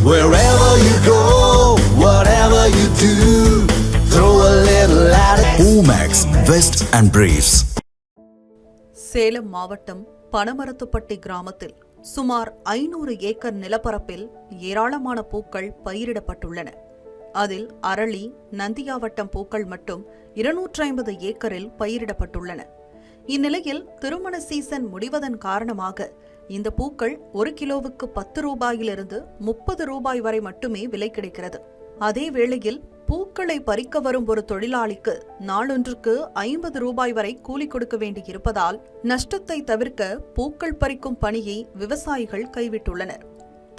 Wherever you go, whatever you do, throw a little at it. Omax, Vest and Briefs. Salem மாவட்டம் பனமரத்துப்பட்டி கிராமத்தில் சுமார் 500 acre நிலப்பரப்பில் ஏராளமான பூக்கள் பயிரிடப்பட்டுள்ளன. அதில் அரளி, நந்தியாவட்டம் பூக்கள் மட்டும் 250 ஏக்கரில் பயிரிடப்பட்டுள்ளன. இந்நிலையில் திருமண சீசன் முடிவதன் காரணமாக இந்த பூக்கள் 1 கிலோவுக்கு 10 ரூபாயிலிருந்து 30 ரூபாய் வரை மட்டுமே விலை கிடைக்கிறது. அதே வேளையில் பூக்களை பறிக்க வரும் ஒரு தொழிலாளிக்கு நாளொன்றுக்கு 50 ரூபாய் வரை கூலி கொடுக்க வேண்டியிருப்பதால் நஷ்டத்தை தவிர்க்க பூக்கள் பறிக்கும் பணியை விவசாயிகள் கைவிட்டுள்ளனர்.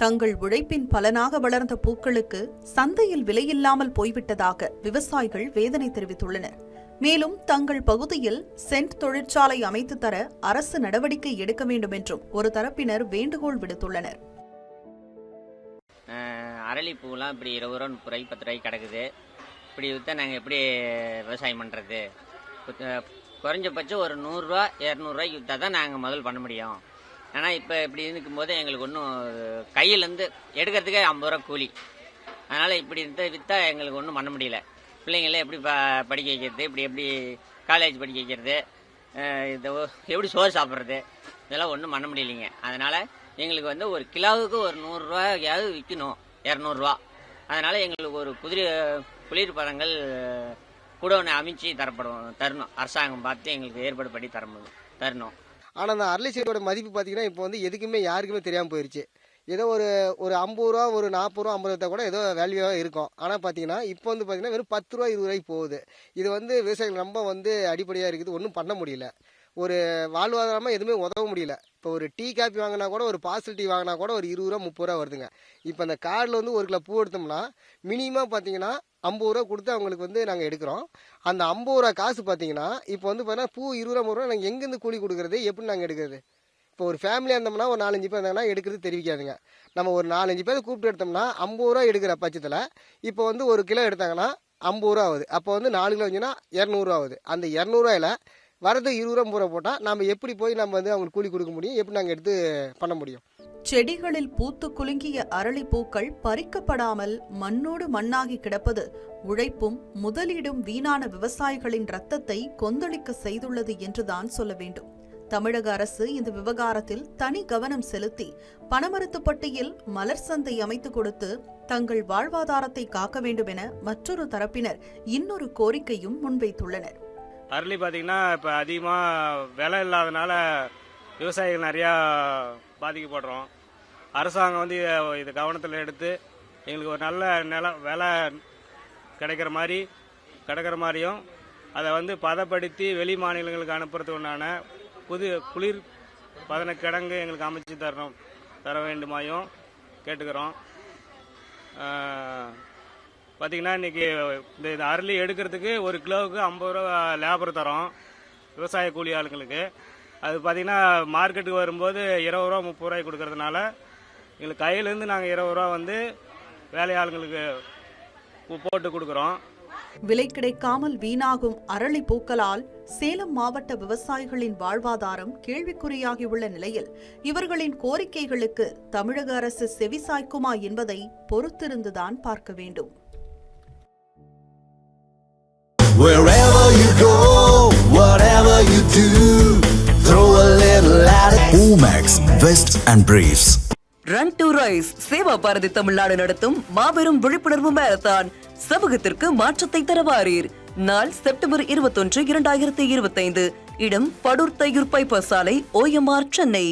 தங்கள் உழைப்பின் பலனாக வளர்ந்த பூக்களுக்கு சந்தையில் விலையில்லாமல் போய்விட்டதாக விவசாயிகள் வேதனை தெரிவித்துள்ளனர். மேலும் தங்கள் பகுதியில் சென்ட் தொழிற்சாலை அமைத்து தர அரசு நடவடிக்கை எடுக்க வேண்டும் என்றும் ஒரு தரப்பினர் வேண்டுகோள் விடுத்துள்ளனர். அரளிப்பூலாம் இப்படி 20 ரூபா 30 ரூபாய் 10 ரூபாய்க்கு கிடக்குது. இப்படி விற்றா நாங்கள் எப்படி விவசாயம் பண்ணுறது? குறைஞ்சபட்சம் ஒரு 100 ரூபா 200 ரூபாய்க்கு விற்றா தான் நாங்கள் முதல் பண்ண முடியும். ஆனால் இப்போ இப்படி இருக்கும்போது எங்களுக்கு ஒன்றும் கையிலேருந்து எடுக்கிறதுக்கே 50 ரூபா கூலி. அதனால் இப்படி விற்றா எங்களுக்கு ஒன்றும் பண்ண முடியல. பிள்ளைங்களே எப்படி படிக்க வைக்கிறது, இப்படி எப்படி காலேஜ் படிக்க வைக்கிறது, இந்த எப்படி சோறு சாப்பிட்றது, இதெல்லாம் ஒன்றும் பண்ண முடியலைங்க. அதனால் எங்களுக்கு வந்து ஒரு கிலோவுக்கு ஒரு 100 ரூபாயாவது விற்கணும், 200 ரூபா. அதனால் எங்களுக்கு ஒரு குளிர் பழங்கள் கூட ஒன்று அமைச்சு தரணும். அரசாங்கம் பார்த்து எங்களுக்கு ஏற்பாடு பண்ணி தரணும். ஆனால் அந்த அரளி செடியோட மதிப்பு பார்த்தீங்கன்னா இப்போ வந்து எதுக்குமே யாருக்குமே தெரியாமல் போயிடுச்சு. ஏதோ ஒரு 50 ரூபா, ஒரு 40 ரூபா 50 ரூபா கூட ஏதோ வேல்யூவாக இருக்கும். ஆனால் பார்த்தீங்கன்னா இப்போ வந்து பார்த்தீங்கன்னா வெறும் 10 ரூபா 20 ரூபாய்க்கு போகுது. இது வந்து விவசாயிகள் ரொம்ப வந்து அடிப்படையாக இருக்குது. ஒன்றும் பண்ண முடியல. ஒரு வாழ்வாதாரமாக எதுவுமே உதவ முடியல. இப்போ ஒரு டீ காப்பி வாங்கினா கூட, ஒரு பார்சல் டீ வாங்கினா கூட ஒரு 20 ரூபா 30 ரூபா வருதுங்க. இப்போ அந்த கார்டில் வந்து 1 கிலோ பூ எடுத்தோம்னா மினிமம் பார்த்தீங்கன்னா 50 ரூபா கொடுத்து அவங்களுக்கு வந்து நாங்கள் எடுக்கிறோம். அந்த 50 ரூபா காசு பார்த்தீங்கன்னா இப்போ வந்து பார்த்தீங்கன்னா பூ 20 ரூபா 30 ரூபா நாங்கள் எங்கேருந்து கூலி கொடுக்குறது, எப்படி நாங்கள் எடுக்கிறது? இப்போ ஒரு ஃபேமிலியாக இருந்தோம்னா ஒரு 4-5 பேர் இருந்தாங்கன்னா எடுக்கிறது தெரிவிக்காதுங்க. நம்ம ஒரு 4-5 பேர் கூப்பிட்டு எடுத்தோம்னா 50 ரூபா எடுக்கிற பட்சத்தில் இப்போ வந்து 1 கிலோ எடுத்தாங்கன்னா 50 ரூபா ஆகுது. அப்போ வந்து 4 கிலோ வந்துச்சுன்னா 200 ரூபா ஆகுது. அந்த 200 ரூபாயில் வரது 20 ரூபா 30 ரூபா போட்டால் நம்ம எப்படி போய் நம்ம வந்து அவங்களுக்கு கூலி கொடுக்க முடியும்? எப்படி நாங்கள் எடுத்து பண்ண முடியும்? செடிகளில் பூத்து குலுங்கிய அரளி பூக்கள் பறிக்கப்படாமல் மண்ணோடு மண்ணாகி கிடப்பது உழைப்பும் முதலீடும் வீணான விவசாயிகளின் ரத்தத்தை கொந்தளிக்க செய்துள்ளது என்றுதான் சொல்ல வேண்டும். தமிழக அரசு இந்த விவகாரத்தில் தனி கவனம் செலுத்தி பனமரத்துப்பட்டியில் மலர் சந்தை அமைத்து கொடுத்து தங்கள் வாழ்வாதாரத்தை காக்க வேண்டும் என மற்றொரு தரப்பினர் இன்னொரு கோரிக்கையும் முன்வைத்துள்ளனர். அரளி பார்த்தீங்கன்னா இப்போ அதிகமாக விலை இல்லாதனால விவசாயிகள் நிறையா பாதிக்கப்படுறோம். அரசாங்கம் வந்து இதை கவனத்தில் எடுத்து எங்களுக்கு ஒரு நல்ல விலை கிடைக்கிற மாதிரியும் அதை வந்து பதப்படுத்தி வெளி மாநிலங்களுக்கு அனுப்புறதுக்கு உண்டான குளிர் பதன கிடங்கு எங்களுக்கு அமைச்சு தர வேண்டுமாயும் கேட்டுக்கிறோம். பார்த்திங்கன்னா இன்றைக்கி இந்த அரளி எடுக்கிறதுக்கு 1 கிலோவுக்கு 50 ரூபா லேபர் தரோம் விவசாய கூலி ஆளுங்களுக்கு. அது பார்த்திங்கன்னா மார்க்கெட்டுக்கு வரும்போது 20 ரூபா 30 ரூபாய்க்கு கொடுக்கறதுனால எங்களுக்கு கையிலேருந்து நாங்கள் 20 ரூபா வந்து வேலையாளுங்களுக்கு போட்டு கொடுக்குறோம். விலை கிடைக்காமல் வீணாகும் அரளி பூக்களால் சேலம் மாவட்ட விவசாயிகளின் வாழ்வாதாரம் கேள்விக்குறியாகியுள்ள நிலையில் இவர்களின் கோரிக்கைகளுக்கு தமிழக அரசு செவிசாய்க்குமா என்பதை பொறுத்திருந்துதான் பார்க்க வேண்டும். Wherever you go, whatever you do, throw a little at it. Omax, Vest and Briefs. Run to rise Seva Bharathi Tamil Nadu நடத்தும் மாபெரும் விழிப்புணர்வு மாரத்தான் சமூகத்திற்கு மாற்றத்தை தரவாரீர். நாள் செப்டம்பர் 21, 2025. இடம் படூர் தையூர் பைபாஸ் சாலை, OMR, சென்னை.